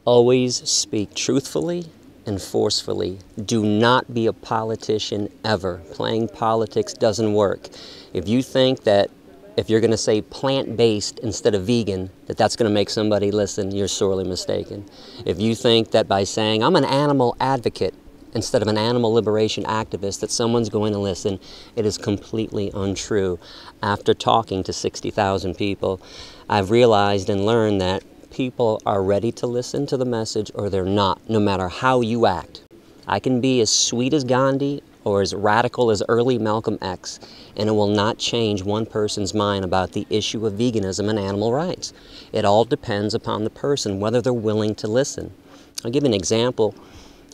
Always speak truthfully and forcefully. Do not be a politician ever. Playing politics doesn't work. If you think that if you're going to say plant-based instead of vegan, that's going to make somebody listen, you're sorely mistaken. If you think that by saying, I'm an animal advocate instead of an animal liberation activist, that someone's going to listen, it is completely untrue. After talking to 60,000 people, I've realized and learned that people are ready to listen to the message or they're not, no matter how you act. I can be as sweet as Gandhi or as radical as early Malcolm X, and it will not change one person's mind about the issue of veganism and animal rights. It all depends upon the person, whether they're willing to listen. I'll give you an example.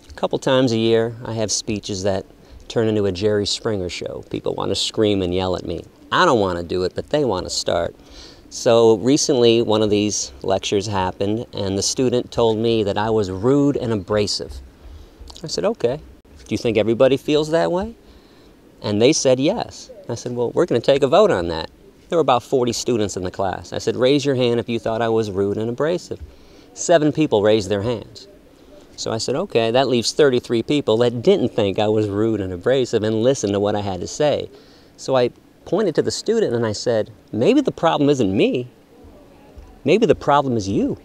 A couple times a year, I have speeches that turn into a Jerry Springer show. People want to scream and yell at me. I don't want to do it, but they want to start. So recently, one of these lectures happened, and the student told me that I was rude and abrasive. I said, okay. Do you think everybody feels that way? And they said yes. I said, well, we're going to take a vote on that. There were about 40 students in the class. I said, raise your hand if you thought I was rude and abrasive. 7 people raised their hands. So I said, okay, that leaves 33 people that didn't think I was rude and abrasive and listened to what I had to say. So I pointed to the student and I said, maybe the problem isn't me. Maybe the problem is you.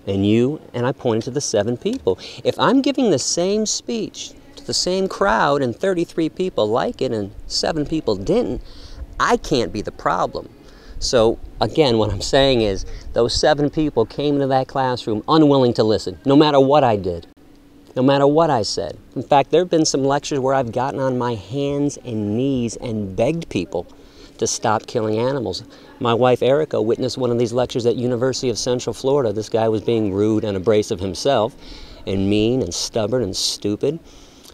And you, and I pointed to the 7 people. If I'm giving the same speech to the same crowd and 33 people like it and 7 people didn't, I can't be the problem. So again, what I'm saying is those 7 people came into that classroom unwilling to listen, no matter what I did, no matter what I said. In fact, there have been some lectures where I've gotten on my hands and knees and begged people to stop killing animals. My wife Erica witnessed one of these lectures at University of Central Florida. This guy was being rude and abrasive himself, and mean and stubborn and stupid.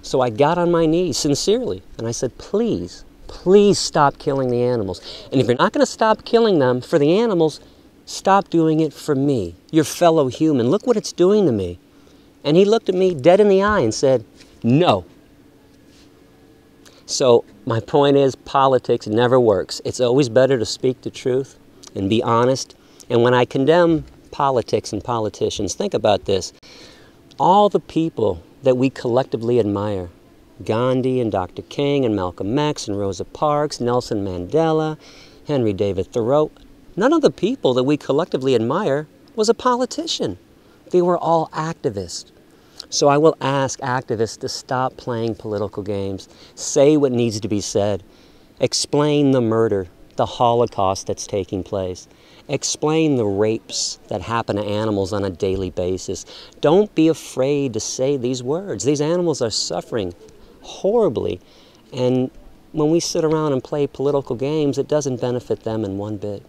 So I got on my knees sincerely and I said, please, please stop killing the animals. And if you're not going to stop killing them for the animals, stop doing it for me, your fellow human. Look what it's doing to me. And he looked at me dead in the eye and said, no. So my point is, politics never works. It's always better to speak the truth and be honest. And when I condemn politics and politicians, think about this. All the people that we collectively admire, Gandhi and Dr. King and Malcolm X and Rosa Parks, Nelson Mandela, Henry David Thoreau, none of the people that we collectively admire was a politician. They were all activists. So I will ask activists to stop playing political games, say what needs to be said, explain the murder, the Holocaust that's taking place, explain the rapes that happen to animals on a daily basis. Don't be afraid to say these words. These animals are suffering horribly, and when we sit around and play political games, it doesn't benefit them in one bit.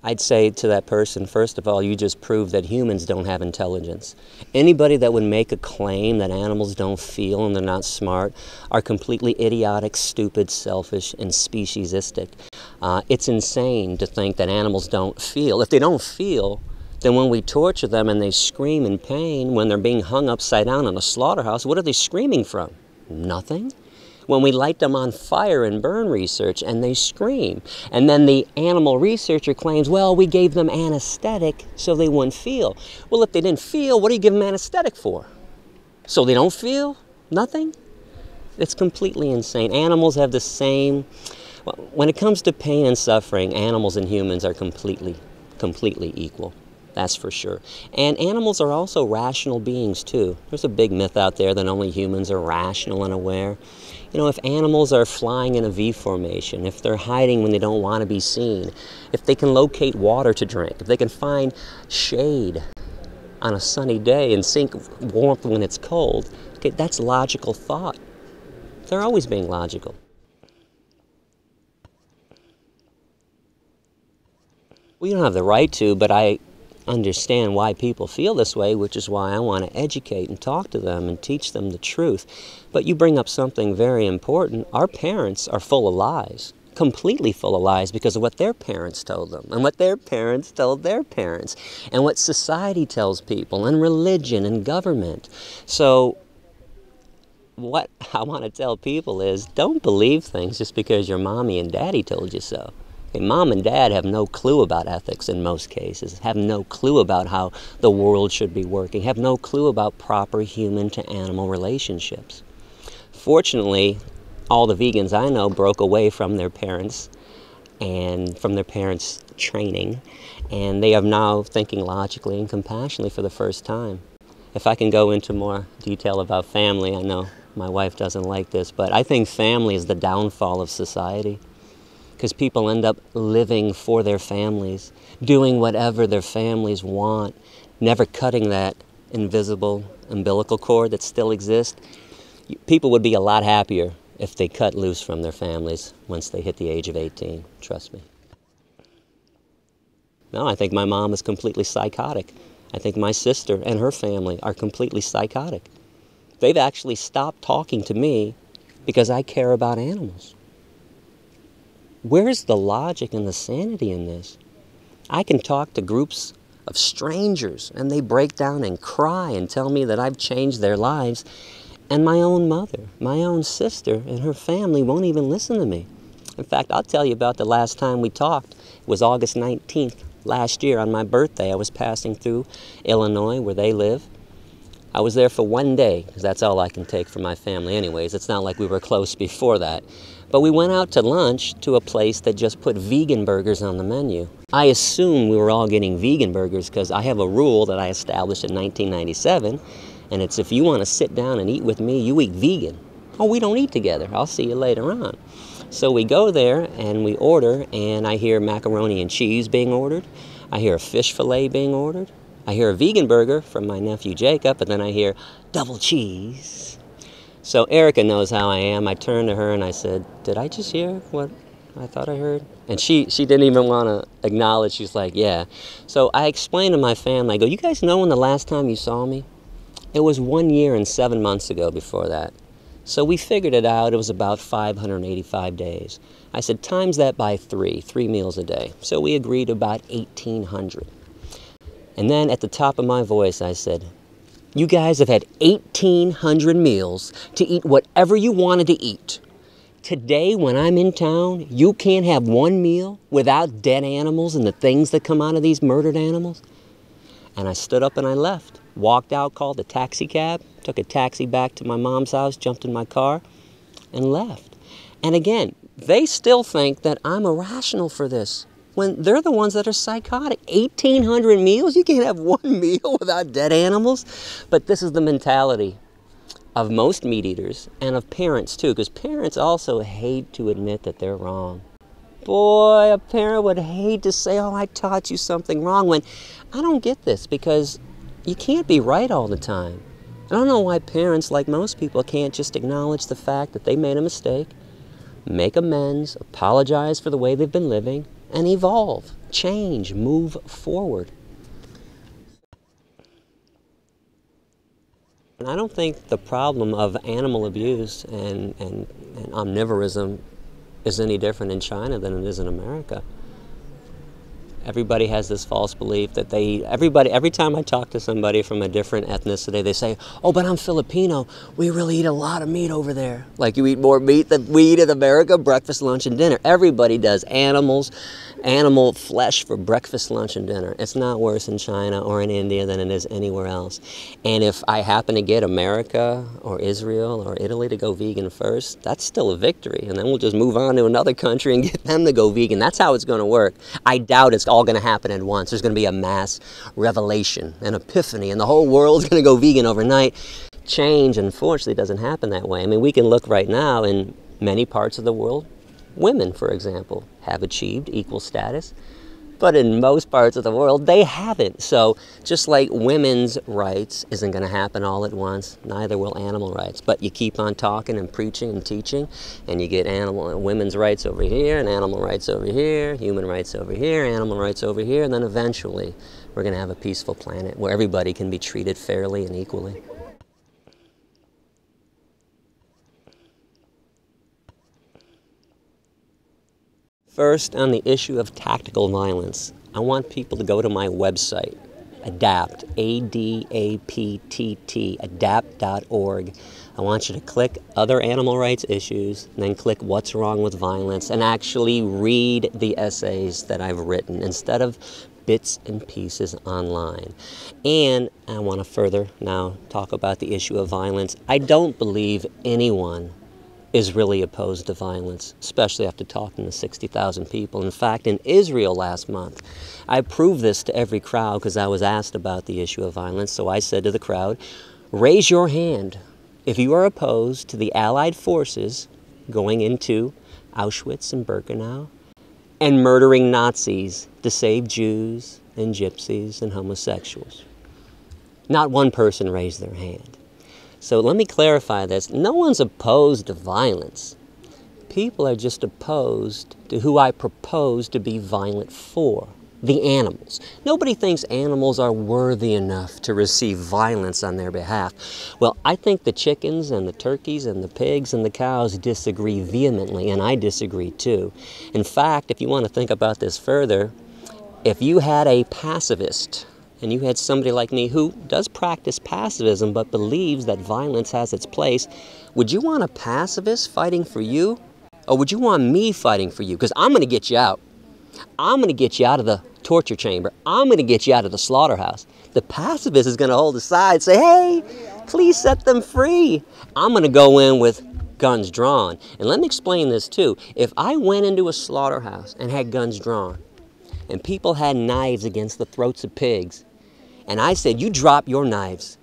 I'd say to that person, first of all, you just proved that humans don't have intelligence. Anybody that would make a claim that animals don't feel and they're not smart are completely idiotic, stupid, selfish, and speciesistic. It's insane to think that animals don't feel. If they don't feel, then when we torture them and they scream in pain, when they're being hung upside down in a slaughterhouse, what are they screaming from? Nothing. When we light them on fire in burn research and they scream. And then the animal researcher claims, well, we gave them anesthetic so they wouldn't feel. Well, if they didn't feel, what do you give them anesthetic for? So they don't feel? Nothing? It's completely insane. Animals have the same, when it comes to pain and suffering, animals and humans are completely equal. That's for sure. And animals are also rational beings too. There's a big myth out there that only humans are rational and aware. You know, if animals are flying in a V formation, if they're hiding when they don't want to be seen, if they can locate water to drink, if they can find shade on a sunny day and seek warmth when it's cold, okay, that's logical thought. They're always being logical. Well, you don't have the right to, but I understand why people feel this way, which is why I want to educate and talk to them and teach them the truth. But you bring up something very important. Our parents are full of lies, completely full of lies because of what their parents told them and what their parents told their parents and what society tells people and religion and government. So what I want to tell people is don't believe things just because your mommy and daddy told you so. Okay, mom and dad have no clue about ethics in most cases, have no clue about how the world should be working, have no clue about proper human to animal relationships. Fortunately, all the vegans I know broke away from their parents and from their parents' training, and they are now thinking logically and compassionately for the first time. If I can go into more detail about family, I know my wife doesn't like this, but I think family is the downfall of society because people end up living for their families, doing whatever their families want, never cutting that invisible umbilical cord that still exists. People would be a lot happier if they cut loose from their families once they hit the age of 18, trust me. No, I think my mom is completely psychotic. I think my sister and her family are completely psychotic. They've actually stopped talking to me because I care about animals. Where's the logic and the sanity in this? I can talk to groups of strangers and they break down and cry and tell me that I've changed their lives, and my own mother, my own sister and her family won't even listen to me. In fact, I'll tell you about the last time we talked. It was August 19th last year on my birthday. I was passing through Illinois where they live. I was there for one day because that's all I can take from my family anyways. It's not like we were close before that. But we went out to lunch to a place that just put vegan burgers on the menu. I assumed we were all getting vegan burgers because I have a rule that I established in 1997, and it's if you want to sit down and eat with me, you eat vegan. Oh, we don't eat together. I'll see you later on. So we go there and we order, and I hear macaroni and cheese being ordered. I hear a fish fillet being ordered. I hear a vegan burger from my nephew Jacob, and then I hear double cheese. So Erica knows how I am. I turned to her and I said, did I just hear what I thought I heard? And she didn't even want to acknowledge. She's like, yeah. So I explained to my family, I go, you guys know when the last time you saw me? It was 1 year and 7 months ago before that. So we figured it out. It was about 585 days. I said, times that by three meals a day. So we agreed to about 1,800. And then at the top of my voice, I said, you guys have had 1,800 meals to eat whatever you wanted to eat. Today, when I'm in town, you can't have one meal without dead animals and the things that come out of these murdered animals. And I stood up and I left. Walked out, called a taxi cab, took a taxi back to my mom's house, jumped in my car, and left. And again, they still think that I'm irrational for this, when they're the ones that are psychotic. 1,800 meals? You can't have one meal without dead animals? But this is the mentality of most meat eaters and of parents too, because parents also hate to admit that they're wrong. Boy, a parent would hate to say, oh, I taught you something wrong, when I don't get this, because you can't be right all the time. I don't know why parents, like most people, can't just acknowledge the fact that they made a mistake, make amends, apologize for the way they've been living, and evolve, change, move forward. And I don't think the problem of animal abuse and omnivorism is any different in China than it is in America. Everybody has this false belief that they eat. Every time I talk to somebody from a different ethnicity, they say, oh, but I'm Filipino. We really eat a lot of meat over there. Like you eat more meat than we eat in America, breakfast, lunch, and dinner. Everybody does animal flesh for breakfast, lunch, and dinner. It's not worse in China or in India than it is anywhere else. And if I happen to get America or Israel or Italy to go vegan first, that's still a victory. And then we'll just move on to another country and get them to go vegan. That's how it's going to work. I doubt it's all going to happen at once. There's going to be a mass revelation, an epiphany, and the whole world's going to go vegan overnight. Change, unfortunately, doesn't happen that way. I mean, we can look right now in many parts of the world. Women, for example, have achieved equal status, but in most parts of the world, they haven't. So just like women's rights isn't going to happen all at once, neither will animal rights. But you keep on talking and preaching and teaching, and you get women's rights over here, and animal rights over here, human rights over here, animal rights over here, and then eventually we're going to have a peaceful planet where everybody can be treated fairly and equally. First, on the issue of tactical violence, I want people to go to my website, ADAPT, A-D-A-P-T-T, adapt.org. I want you to click other animal rights issues, and then click what's wrong with violence, and actually read the essays that I've written instead of bits and pieces online. And I want to further now talk about the issue of violence. I don't believe anyone is really opposed to violence, especially after talking to 60,000 people. In fact, in Israel last month, I proved this to every crowd because I was asked about the issue of violence. So I said to the crowd, raise your hand if you are opposed to the Allied forces going into Auschwitz and Birkenau and murdering Nazis to save Jews and gypsies and homosexuals. Not one person raised their hand. So let me clarify this. No one's opposed to violence. People are just opposed to who I propose to be violent for, the animals. Nobody thinks animals are worthy enough to receive violence on their behalf. Well, I think the chickens and the turkeys and the pigs and the cows disagree vehemently, and I disagree too. In fact, if you want to think about this further, if you had a pacifist, and you had somebody like me who does practice pacifism but believes that violence has its place, would you want a pacifist fighting for you? Or would you want me fighting for you? Because I'm going to get you out. I'm going to get you out of the torture chamber. I'm going to get you out of the slaughterhouse. The pacifist is going to hold aside, say, hey, please set them free. I'm going to go in with guns drawn. And let me explain this too. If I went into a slaughterhouse and had guns drawn, and people had knives against the throats of pigs, and I said, you drop your knives.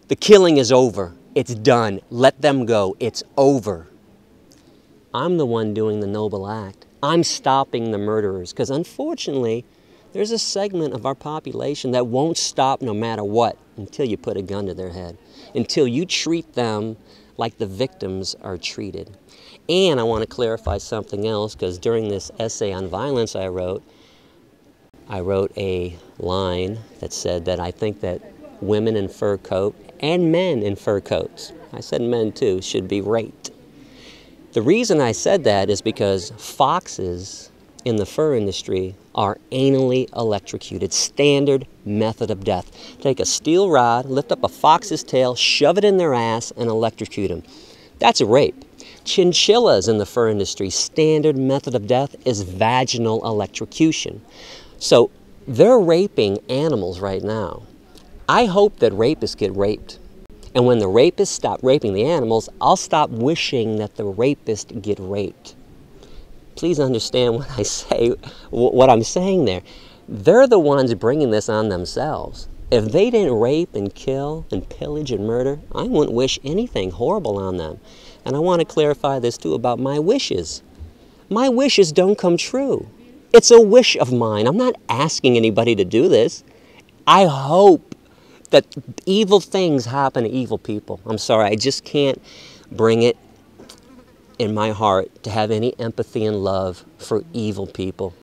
The killing is over. It's done. Let them go. It's over. I'm the one doing the noble act. I'm stopping the murderers, because unfortunately, there's a segment of our population that won't stop no matter what until you put a gun to their head, until you treat them like the victims are treated. And I want to clarify something else, because during this essay on violence I wrote a line that said that I think that women in fur coat and men in fur coats, I said men too, should be raped. The reason I said that is because foxes in the fur industry are anally electrocuted, standard method of death. Take a steel rod, lift up a fox's tail, shove it in their ass, and electrocute them. That's a rape. Chinchillas in the fur industry, standard method of death is vaginal electrocution. So they're raping animals right now. I hope that rapists get raped. And when the rapists stop raping the animals, I'll stop wishing that the rapist get raped. Please understand what I say, what I'm saying there. They're the ones bringing this on themselves. If they didn't rape and kill and pillage and murder, I wouldn't wish anything horrible on them. And I want to clarify this too about my wishes. My wishes don't come true. It's a wish of mine. I'm not asking anybody to do this. I hope that evil things happen to evil people. I'm sorry, I just can't bring it in my heart to have any empathy and love for evil people.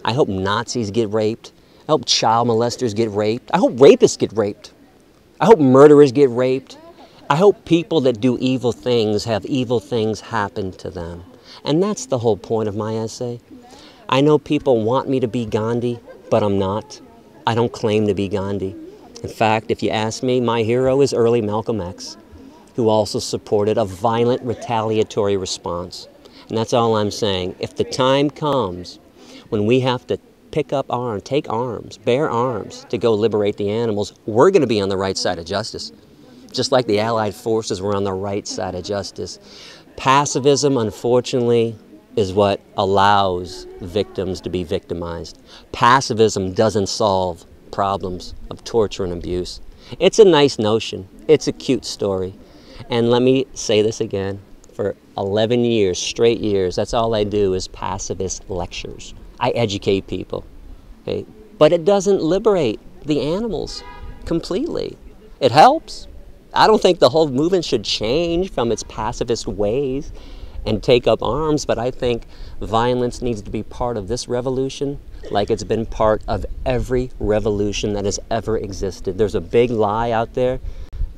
I hope Nazis get raped. I hope child molesters get raped. I hope rapists get raped. I hope murderers get raped. I hope people that do evil things have evil things happen to them. And that's the whole point of my essay. I know people want me to be Gandhi, but I'm not. I don't claim to be Gandhi. In fact, if you ask me, my hero is early Malcolm X, who also supported a violent retaliatory response. And that's all I'm saying. If the time comes when we have to pick up arms, take arms, bear arms to go liberate the animals, we're going to be on the right side of justice. Just like the Allied forces were on the right side of justice. Pacifism, unfortunately, is what allows victims to be victimized. Pacifism doesn't solve problems of torture and abuse. It's a nice notion. It's a cute story. And let me say this again. For 11 years, straight years, that's all I do is pacifist lectures. I educate people. Okay? But it doesn't liberate the animals completely. It helps. I don't think the whole movement should change from its pacifist ways and take up arms, but I think violence needs to be part of this revolution like it's been part of every revolution that has ever existed. There's a big lie out there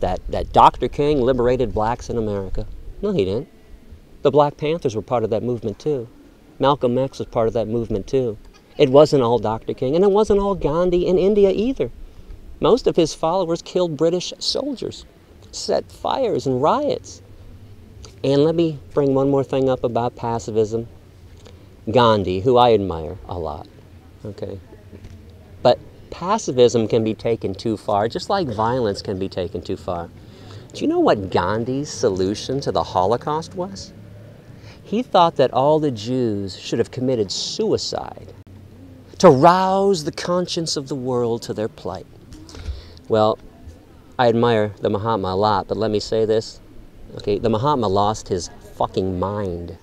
that Dr. King liberated blacks in America. No, he didn't. The Black Panthers were part of that movement too. Malcolm X was part of that movement too. It wasn't all Dr. King, and it wasn't all Gandhi in India either. Most of his followers killed British soldiers, set fires and riots. And let me bring one more thing up about pacifism. Gandhi, who I admire a lot, okay? But pacifism can be taken too far, just like violence can be taken too far. Do you know what Gandhi's solution to the Holocaust was? He thought that all the Jews should have committed suicide to rouse the conscience of the world to their plight. Well, I admire the Mahatma a lot, but let me say this. Okay, the Mahatma lost his fucking mind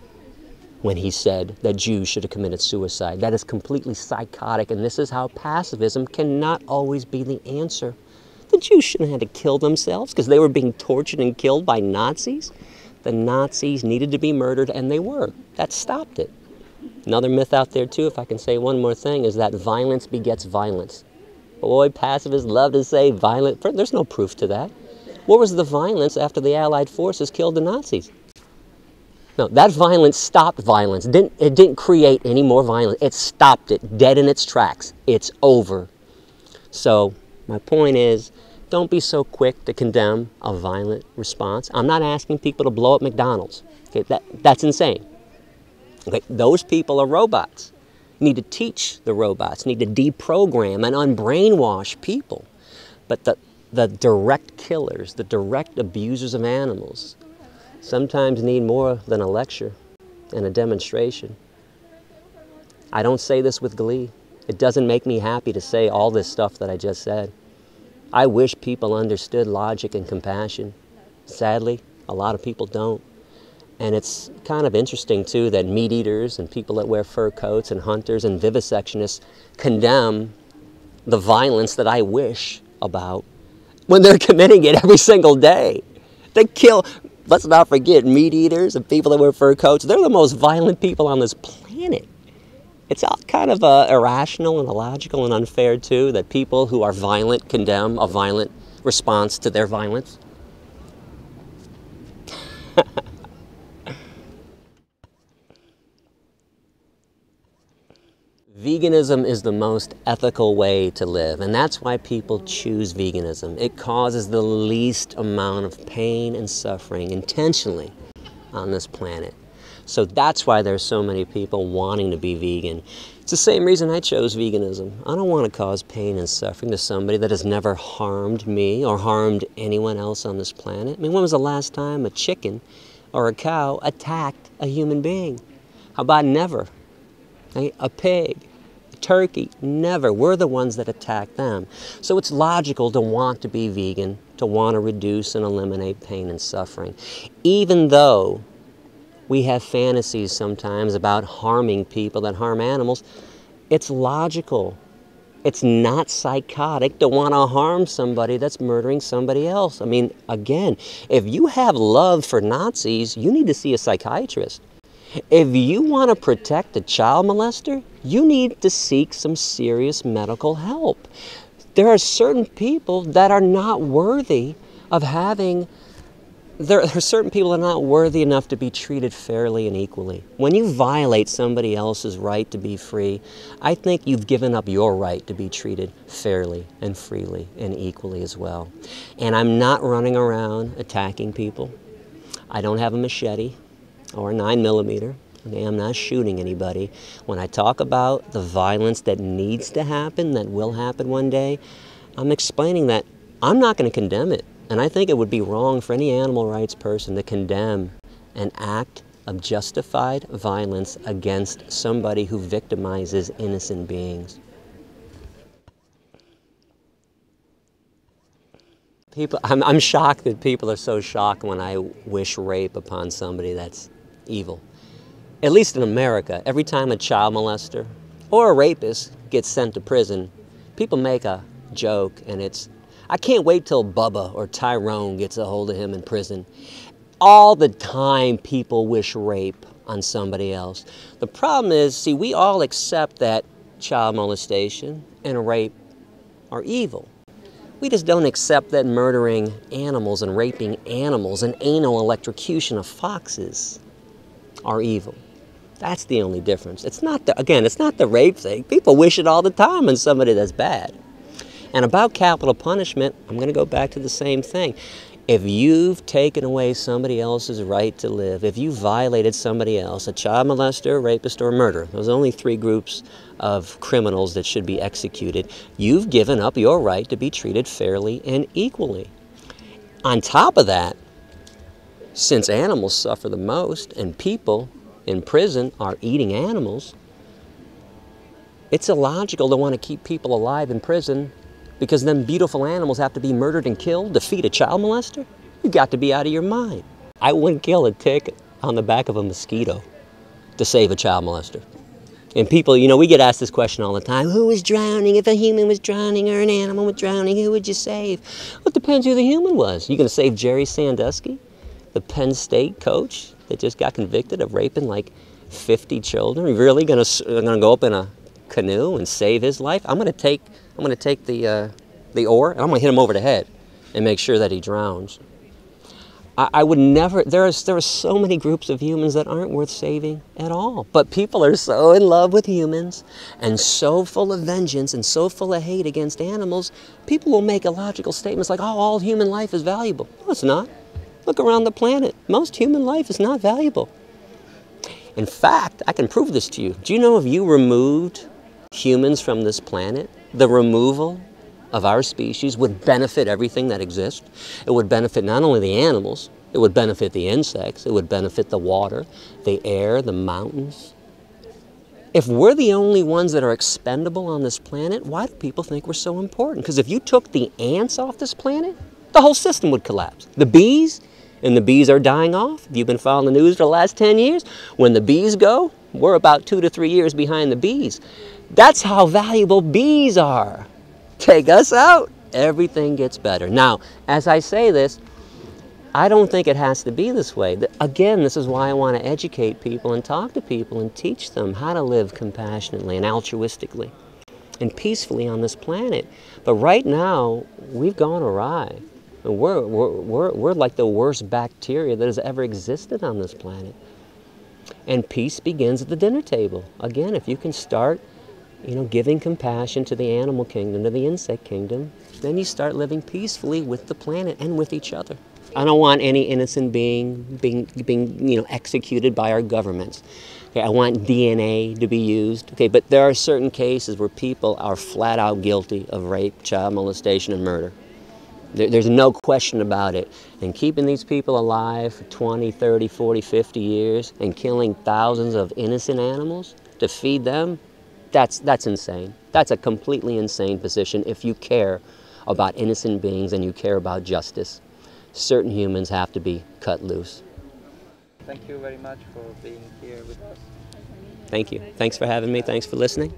when he said that Jews should have committed suicide. That is completely psychotic, and this is how pacifism cannot always be the answer. The Jews shouldn't have had to kill themselves because they were being tortured and killed by Nazis. The Nazis needed to be murdered, and they were. That stopped it. Another myth out there, too, if I can say one more thing, is that violence begets violence. Boy, pacifists love to say violent. There's no proof to that. What was the violence after the Allied forces killed the Nazis? No, that violence stopped violence. It didn't create any more violence. It stopped it, dead in its tracks. It's over. So my point is, don't be so quick to condemn a violent response. I'm not asking people to blow up McDonald's. Okay, that's insane. Okay, those people are robots. You need to teach the robots, need to deprogram and unbrainwash people. But the direct killers, the direct abusers of animals, sometimes need more than a lecture and a demonstration. I don't say this with glee. It doesn't make me happy to say all this stuff that I just said. I wish people understood logic and compassion. Sadly, a lot of people don't. And it's kind of interesting, too, that meat eaters and people that wear fur coats and hunters and vivisectionists condemn the violence that I wish about when they're committing it every single day. They kill... Let's not forget, meat eaters and people that wear fur coats, they're the most violent people on this planet. It's all kind of irrational and illogical and unfair, too, that people who are violent condemn a violent response to their violence. Veganism is the most ethical way to live, and that's why people choose veganism. It causes the least amount of pain and suffering intentionally on this planet. So that's why there's so many people wanting to be vegan. It's the same reason I chose veganism. I don't want to cause pain and suffering to somebody that has never harmed me or harmed anyone else on this planet. I mean, when was the last time a chicken or a cow attacked a human being? How about never? A pig, a turkey, never. We're the ones that attack them. So it's logical to want to be vegan, to want to reduce and eliminate pain and suffering. Even though we have fantasies sometimes about harming people that harm animals, it's logical. It's not psychotic to want to harm somebody that's murdering somebody else. I mean, again, if you have love for Nazis, you need to see a psychiatrist. If you want to protect a child molester, you need to seek some serious medical help. There are certain people that are not worthy of having... There are certain people that are not worthy enough to be treated fairly and equally. When you violate somebody else's right to be free, I think you've given up your right to be treated fairly and freely and equally as well. And I'm not running around attacking people. I don't have a machete or a 9mm. Okay, I'm not shooting anybody. When I talk about the violence that needs to happen, that will happen one day, I'm explaining that I'm not going to condemn it. And I think it would be wrong for any animal rights person to condemn an act of justified violence against somebody who victimizes innocent beings. I'm shocked that people are so shocked when I wish rape upon somebody that's evil. At least in America, every time a child molester or a rapist gets sent to prison, people make a joke, and it's, I can't wait till Bubba or Tyrone gets a hold of him in prison. All the time people wish rape on somebody else. The problem is, see, we all accept that child molestation and rape are evil. We just don't accept that murdering animals and raping animals and anal electrocution of foxes are evil. That's the only difference. It's not the, again, it's not the rape thing. People wish it all the time on somebody that's bad. And about capital punishment, I'm going to go back to the same thing. If you've taken away somebody else's right to live, if you violated somebody else, a child molester, rapist, or murderer, those are only 3 groups of criminals that should be executed, you've given up your right to be treated fairly and equally. On top of that, since animals suffer the most and people in prison are eating animals, it's illogical to want to keep people alive in prison because then beautiful animals have to be murdered and killed to feed a child molester? You've got to be out of your mind. I wouldn't kill a tick on the back of a mosquito to save a child molester. And people, you know, we get asked this question all the time. Who was drowning? If a human was drowning or an animal was drowning, who would you save? Well, it depends who the human was. You going to save Jerry Sandusky, the Penn State coach that just got convicted of raping like 50 children? Are you really going to go up in a canoe and save his life? I'm going to take the oar and I'm going to hit him over the head and make sure that he drowns. I would never, there are so many groups of humans that aren't worth saving at all. But people are so in love with humans and so full of vengeance and so full of hate against animals, people will make illogical statements like, oh, all human life is valuable. No, it's not. Look around the planet. Most human life is not valuable. In fact, I can prove this to you. Do you know if you removed humans from this planet, the removal of our species would benefit everything that exists? It would benefit not only the animals, it would benefit the insects, it would benefit the water, the air, the mountains. If we're the only ones that are expendable on this planet, why do people think we're so important? Because if you took the ants off this planet, the whole system would collapse. The bees, and the bees are dying off. If you've been following the news for the last 10 years, when the bees go, we're about 2 to 3 years behind the bees. That's how valuable bees are. Take us out, everything gets better. Now, as I say this, I don't think it has to be this way. Again, this is why I want to educate people and talk to people and teach them how to live compassionately and altruistically and peacefully on this planet. But right now, we've gone awry. We're like the worst bacteria that has ever existed on this planet. And peace begins at the dinner table. Again, if you can start, giving compassion to the animal kingdom, to the insect kingdom, then you start living peacefully with the planet and with each other. I don't want any innocent being executed by our governments. Okay, I want DNA to be used. Okay, but there are certain cases where people are flat out guilty of rape, child molestation, and murder. There's no question about it. And keeping these people alive for 20, 30, 40, 50 years and killing thousands of innocent animals to feed them, that's insane. That's a completely insane position if you care about innocent beings and you care about justice. Certain humans have to be cut loose. Thank you very much for being here with us. Thank you. Thanks for having me. Thanks for listening.